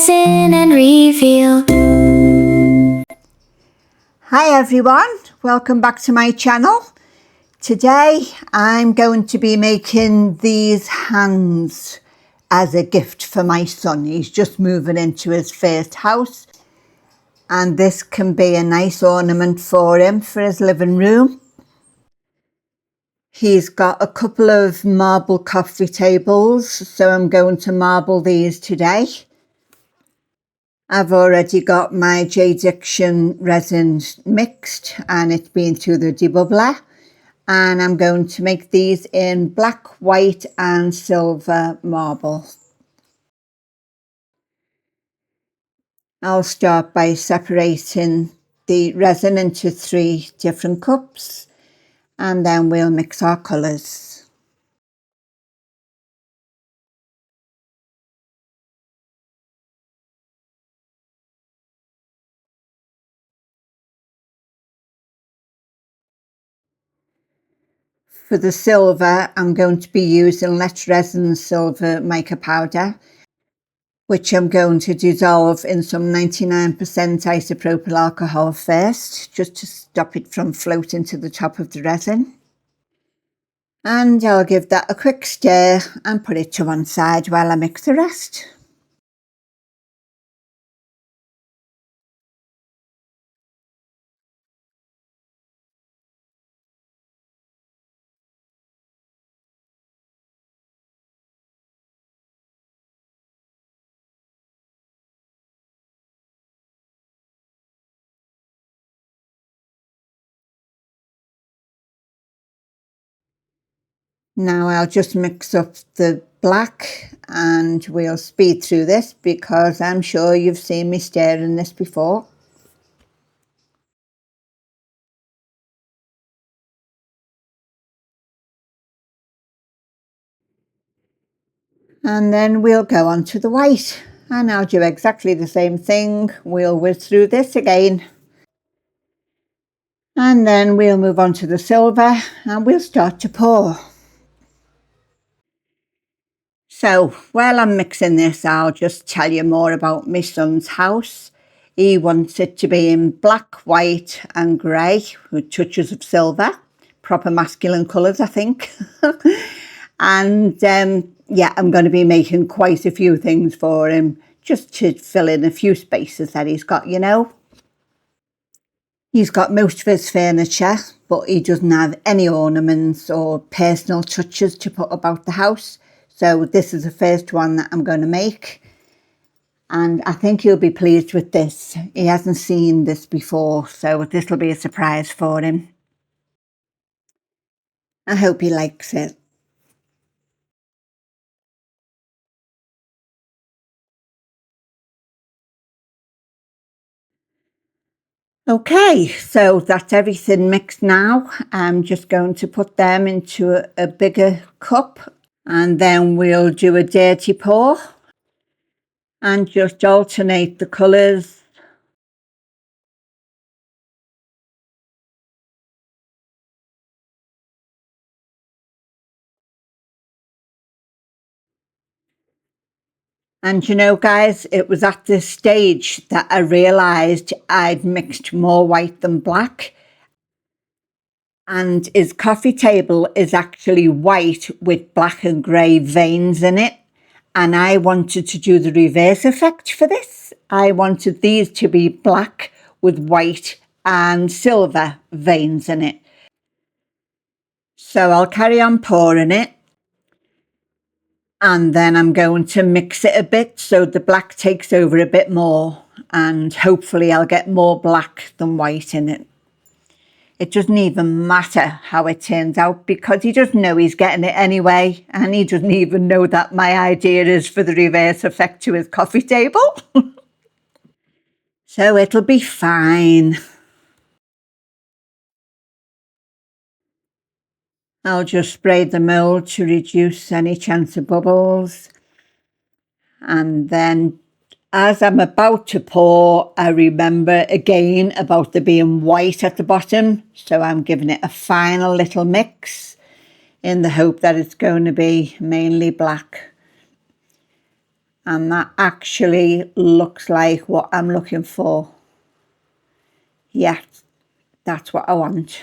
Resin and Reveal. Hi everyone, welcome back to my channel. Today I'm going to be making these hands as a gift for my son. He's just moving into his first house and this can be a nice ornament for him for his living room. He's got a couple of marble coffee tables, so I'm going to marble these today. I've already got my Diction resin mixed and it's been through the debubbler, and I'm going to make these in black, white and silver marble. I'll start by separating the resin into 3 different cups and then we'll mix our colours. For the silver, I'm going to be using Let's Resin Silver mica powder, which I'm going to dissolve in some 99% isopropyl alcohol first, just to stop it from floating to the top of the resin. And I'll give that a quick stir and put it to one side while I mix the rest. Now I'll just mix up the black and we'll speed through this because I'm sure you've seen me stirring this before. And then we'll go on to the white and I'll do exactly the same thing. We'll whiz through this again. And then we'll move on to the silver and we'll start to pour. So while I'm mixing this, I'll just tell you more about my son's house. He wants it to be in black, white and grey with touches of silver. Proper masculine colours, I think. And yeah, I'm going to be making quite a few things for him just to fill in a few spaces that he's got, you know. He's got most of his furniture, but he doesn't have any ornaments or personal touches to put about the house. So this is the first one that I'm going to make. And I think he'll be pleased with this. He hasn't seen this before, so this will be a surprise for him. I hope he likes it. Okay, so that's everything mixed now. I'm just going to put them into a bigger cup and then we'll do a dirty pour and just alternate the colours. And you know, guys, it was at this stage that I realised I'd mixed more white than black. And his coffee table is actually white with black and grey veins in it. And I wanted to do the reverse effect for this. I wanted these to be black with white and silver veins in it. So I'll carry on pouring it. And then I'm going to mix it a bit so the black takes over a bit more. And hopefully I'll get more black than white in it. It doesn't even matter how it turns out because he doesn't know he's getting it anyway. And he doesn't even know that my idea is for the reverse effect to his coffee table. So it'll be fine. I'll just spray the mould to reduce any chance of bubbles. And then as I'm about to pour, I remember again about there being white at the bottom. So I'm giving it a final little mix in the hope that it's going to be mainly black. And that actually looks like what I'm looking for. Yeah, that's what I want.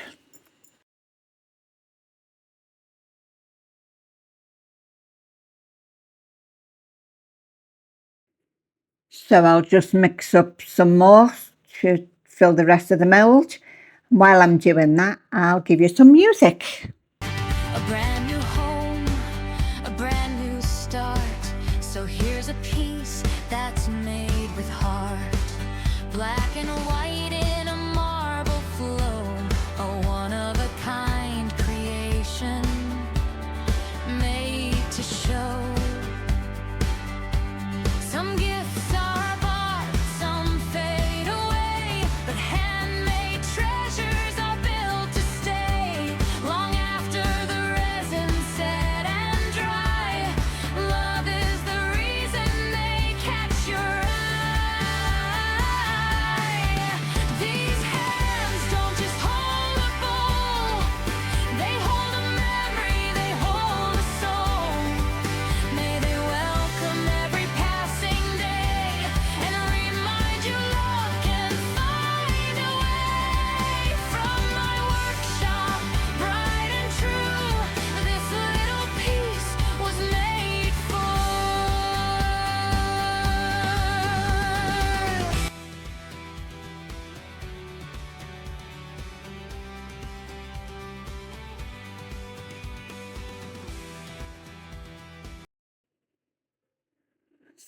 So I'll just mix up some more to fill the rest of the mould. While I'm doing that, I'll give you some music. A brand new home, a brand new start. So here's a piece that's made with heart. Black and white in a marble flow. A one-of-a-kind creation made to show. Some gifts are bought, some fade away, but handmade treasures are built to stay. Long after the resin set and dry, love is the reason they catch your eye. These hands don't just hold a bowl, they hold a memory, they hold a soul. May they welcome every passing day and remind you love can find a way. From my workshop, bright and true, this little piece was made for.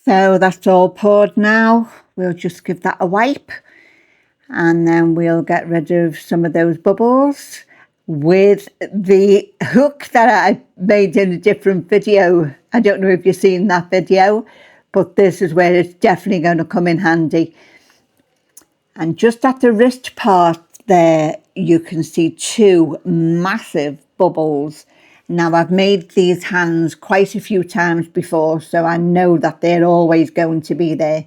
So that's all poured now. We'll just give that a wipe and then we'll get rid of some of those bubbles with the hook that I made in a different video. I don't know if you've seen that video, but this is where it's definitely going to come in handy. And just at the wrist part there, you can see two massive bubbles. Now, I've made these hands quite a few times before, so I know that they're always going to be there.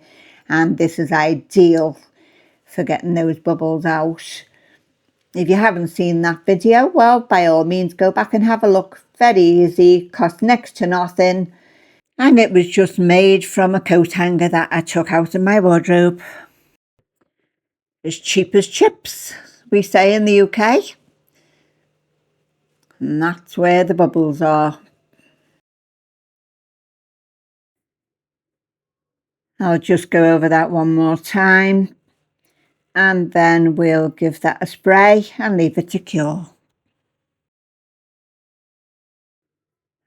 And this is ideal for getting those bubbles out. If you haven't seen that video, well, by all means, go back and have a look. Very easy, cost next to nothing. And it was just made from a coat hanger that I took out of my wardrobe. As cheap as chips, we say in the UK. And that's where the bubbles are. I'll just go over that one more time. And then we'll give that a spray and leave it to cure.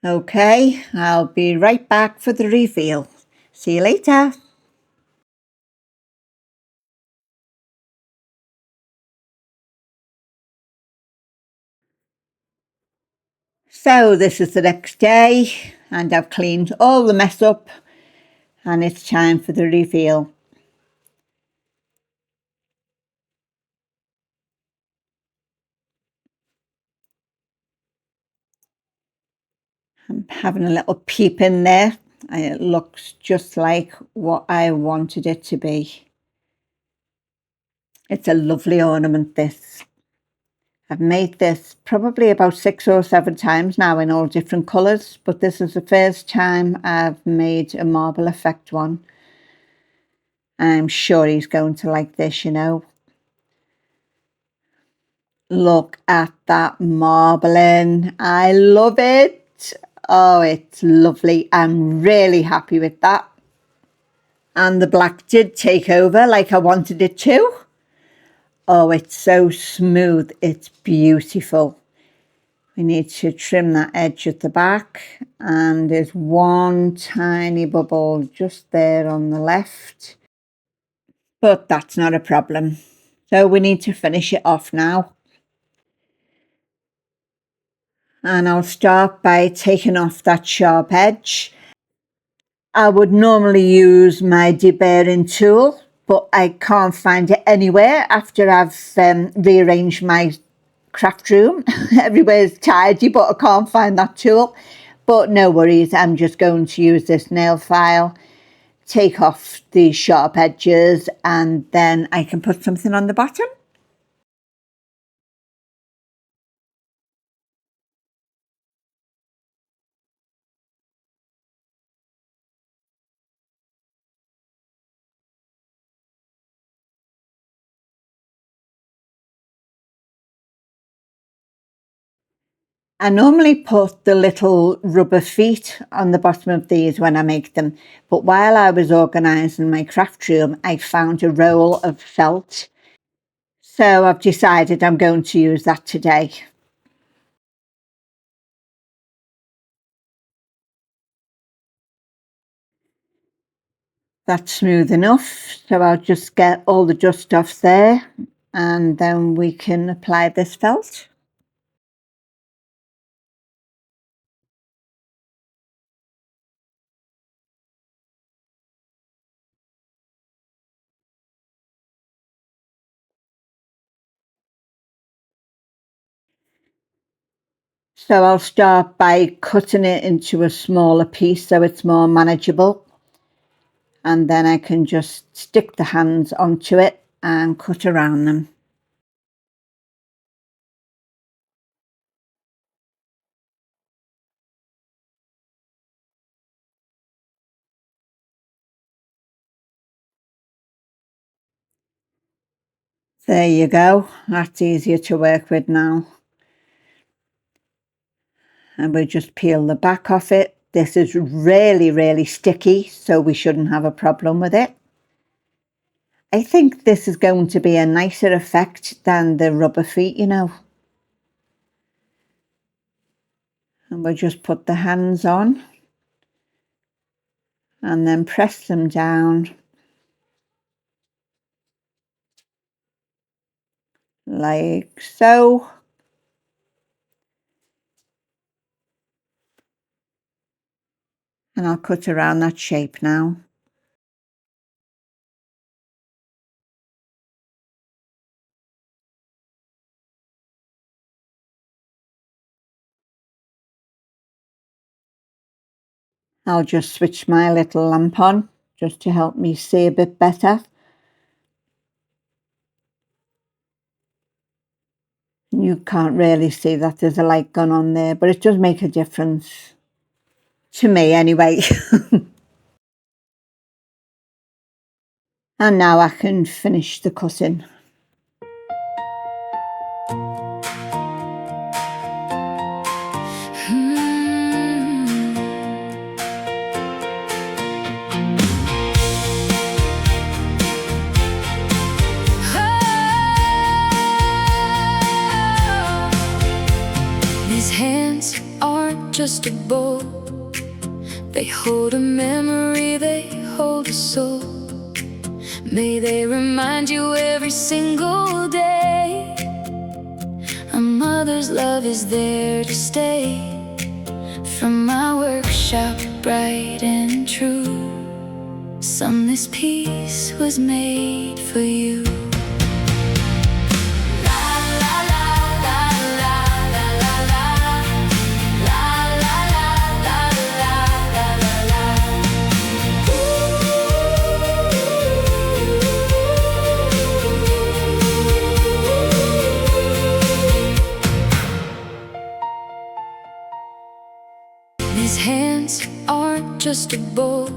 Okay, I'll be right back for the reveal. See you later. So this is the next day and I've cleaned all the mess up and it's time for the reveal. I'm having a little peep in there and it looks just like what I wanted it to be. It's a lovely ornament, this. I've made this probably about 6 or 7 times now in all different colours, but this is the first time I've made a marble effect one. I'm sure he's going to like this, you know. Look at that marbling. I love it. Oh, it's lovely. I'm really happy with that. And the black did take over like I wanted it to. Oh, it's so smooth. It's beautiful. We need to trim that edge at the back. And there's one tiny bubble just there on the left. But that's not a problem. So we need to finish it off now. And I'll start by taking off that sharp edge. I would normally use my deburring tool, but I can't find it anywhere after I've rearranged my craft room. Everywhere's tidy, but I can't find that tool. But no worries, I'm just going to use this nail file, take off the sharp edges, and then I can put something on the bottom. I normally put the little rubber feet on the bottom of these when I make them, but while I was organising my craft room, I found a roll of felt. So I've decided I'm going to use that today. That's smooth enough, so I'll just get all the dust off there and then we can apply this felt. So I'll start by cutting it into a smaller piece so it's more manageable, and then I can just stick the hands onto it and cut around them. There you go, that's easier to work with now. And we'll just peel the back off it. This is really sticky, so we shouldn't have a problem with it. I think this is going to be a nicer effect than the rubber feet, you know. And we'll just put the hands on and then press them down like so. And I'll cut around that shape now. I'll just switch my little lamp on just to help me see a bit better. You can't really see that there's a light gone on there, but it does make a difference. To me anyway. And now I can finish the cutting. These hands aren't just a bowl. They hold a memory, they hold a soul. May they remind you every single day a mother's love is there to stay. From my workshop, bright and true, son, this piece was made for you. These hands aren't just a bowl.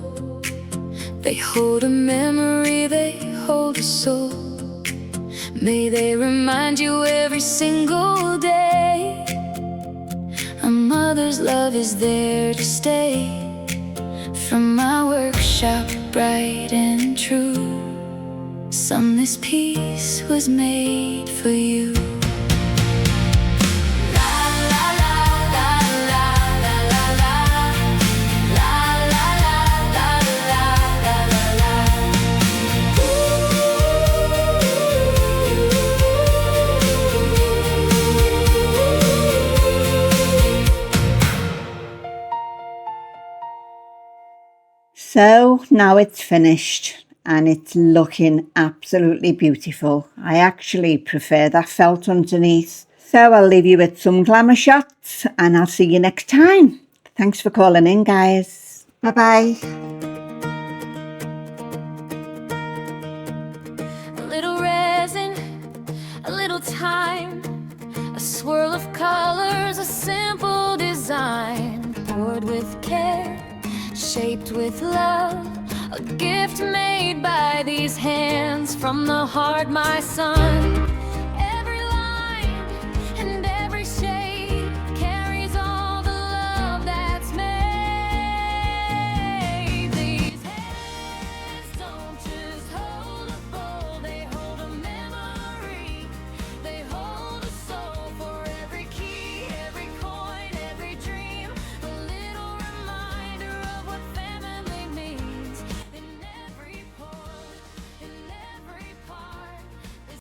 They hold a memory, they hold a soul. May they remind you every single day a mother's love is there to stay. From my workshop, bright and true, son, this piece was made for you. So now it's finished and it's looking absolutely beautiful. I actually prefer that felt underneath. So I'll leave you with some glamour shots and I'll see you next time. Thanks for calling in, guys. Bye-bye. A little resin, a little time, a swirl of colors, a simple design, poured with care, shaped with love, a gift made by these hands from the heart, my son.